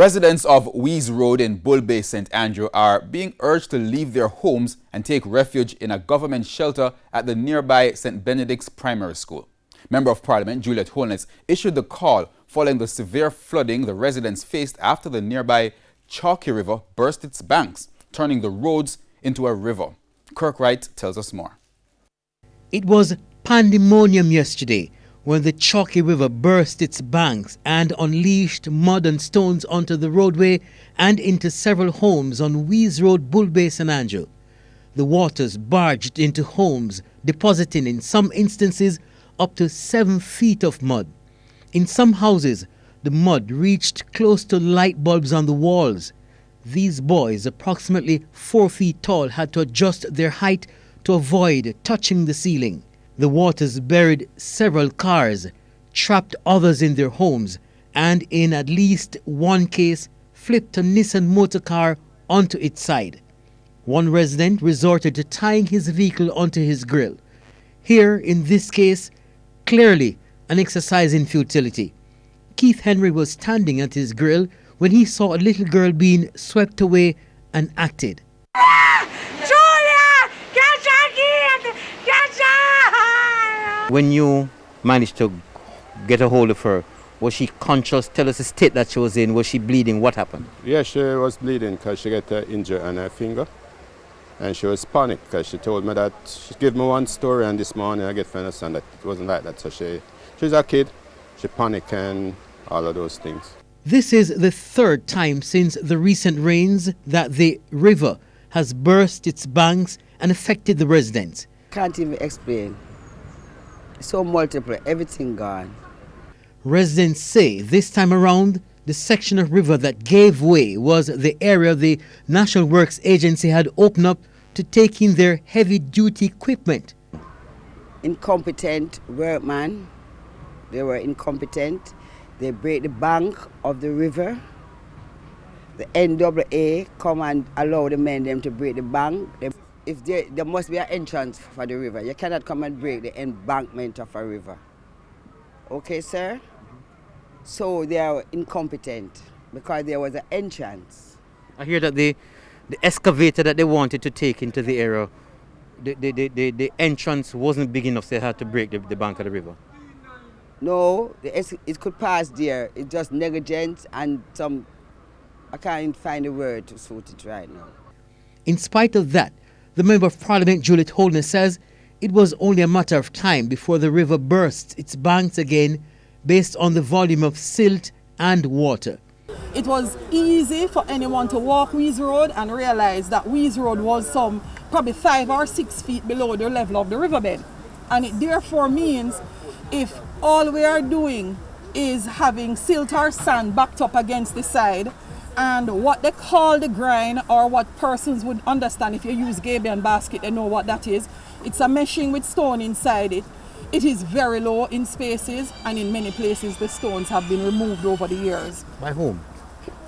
Residents of Weise Road in Bull Bay, St. Andrew are being urged to leave their homes and take refuge in a government shelter at the nearby St. Benedict's Primary School. Member of Parliament Juliet Holness issued the call following the severe flooding the residents faced after the nearby Chalky River burst its banks, turning the roads into a river. Kirk Wright tells us more. It was pandemonium yesterday when the Chalky River burst its banks and unleashed mud and stones onto the roadway and into several homes on Weise Road, Bull Bay, St. Andrew. The waters barged into homes, depositing in some instances up to 7 feet of mud. In some houses, the mud reached close to light bulbs on the walls. These boys, approximately 4 feet tall, had to adjust their height to avoid touching the ceiling. The waters buried several cars, trapped others in their homes, and in at least one case, flipped a Nissan motor car onto its side. One resident resorted to tying his vehicle onto his grill. Here, in this case, clearly an exercise in futility. Keith Henry was standing at his grill when he saw a little girl being swept away and acted. When you managed to get a hold of her, was she conscious? Tell us the state that she was in. Was she bleeding? What happened? Yeah, she was bleeding because she got an injury on her finger. And she was panicked because she told me that she gave me one story and this morning I get to understand that it wasn't like that. So she's a kid, she panicked and all of those things. This is the third time since the recent rains that the river has burst its banks and affected the residents. Can't even explain. So multiple, everything gone. Residents say this time around, the section of river that gave way was the area the National Works Agency had opened up to take in their heavy-duty equipment. Incompetent workmen. They were incompetent. They break the bank of the river. The NAA come and allow the men them to break the bank. There must be an entrance for the river. You cannot come and break the embankment of a river. Okay, sir? So they are incompetent because there was an entrance. I hear that the excavator that they wanted to take into the area, the entrance wasn't big enough, so they had to break the bank of the river. No, it could pass there. It's just negligence and some, I can't find a word to suit it right now. In spite of that, the Member of Parliament Juliet Holness says it was only a matter of time before the river bursts its banks again based on the volume of silt and water. It was easy for anyone to walk Weise Road and realize that Weise Road was probably 5 or 6 feet below the level of the riverbed. And it therefore means if all we are doing is having silt or sand backed up against the side, and what they call the grind, or what persons would understand if you use Gabion basket, they know what that is. It's a meshing with stone inside it. It is very low in spaces, and in many places the stones have been removed over the years. By whom?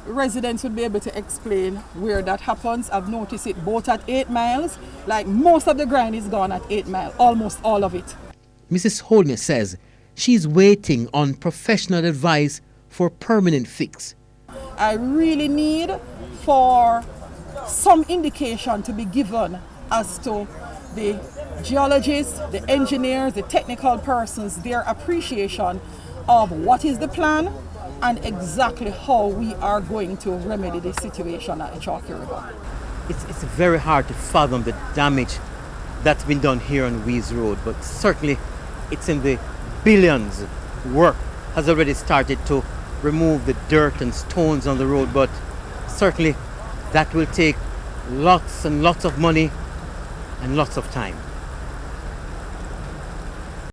Residents would be able to explain where that happens. I've noticed it both at 8 miles, like most of the grind is gone at 8 miles, almost all of it. Mrs. Holness says she's waiting on professional advice for permanent fix. I really need for some indication to be given as to the geologists, the engineers, the technical persons, their appreciation of what is the plan and exactly how we are going to remedy the situation at the Chalky River. It's very hard to fathom the damage that's been done here on Weise Road, but certainly it's in the billions. Work has already started to remove the dirt and stones on the road, but certainly that will take lots and lots of money and lots of time.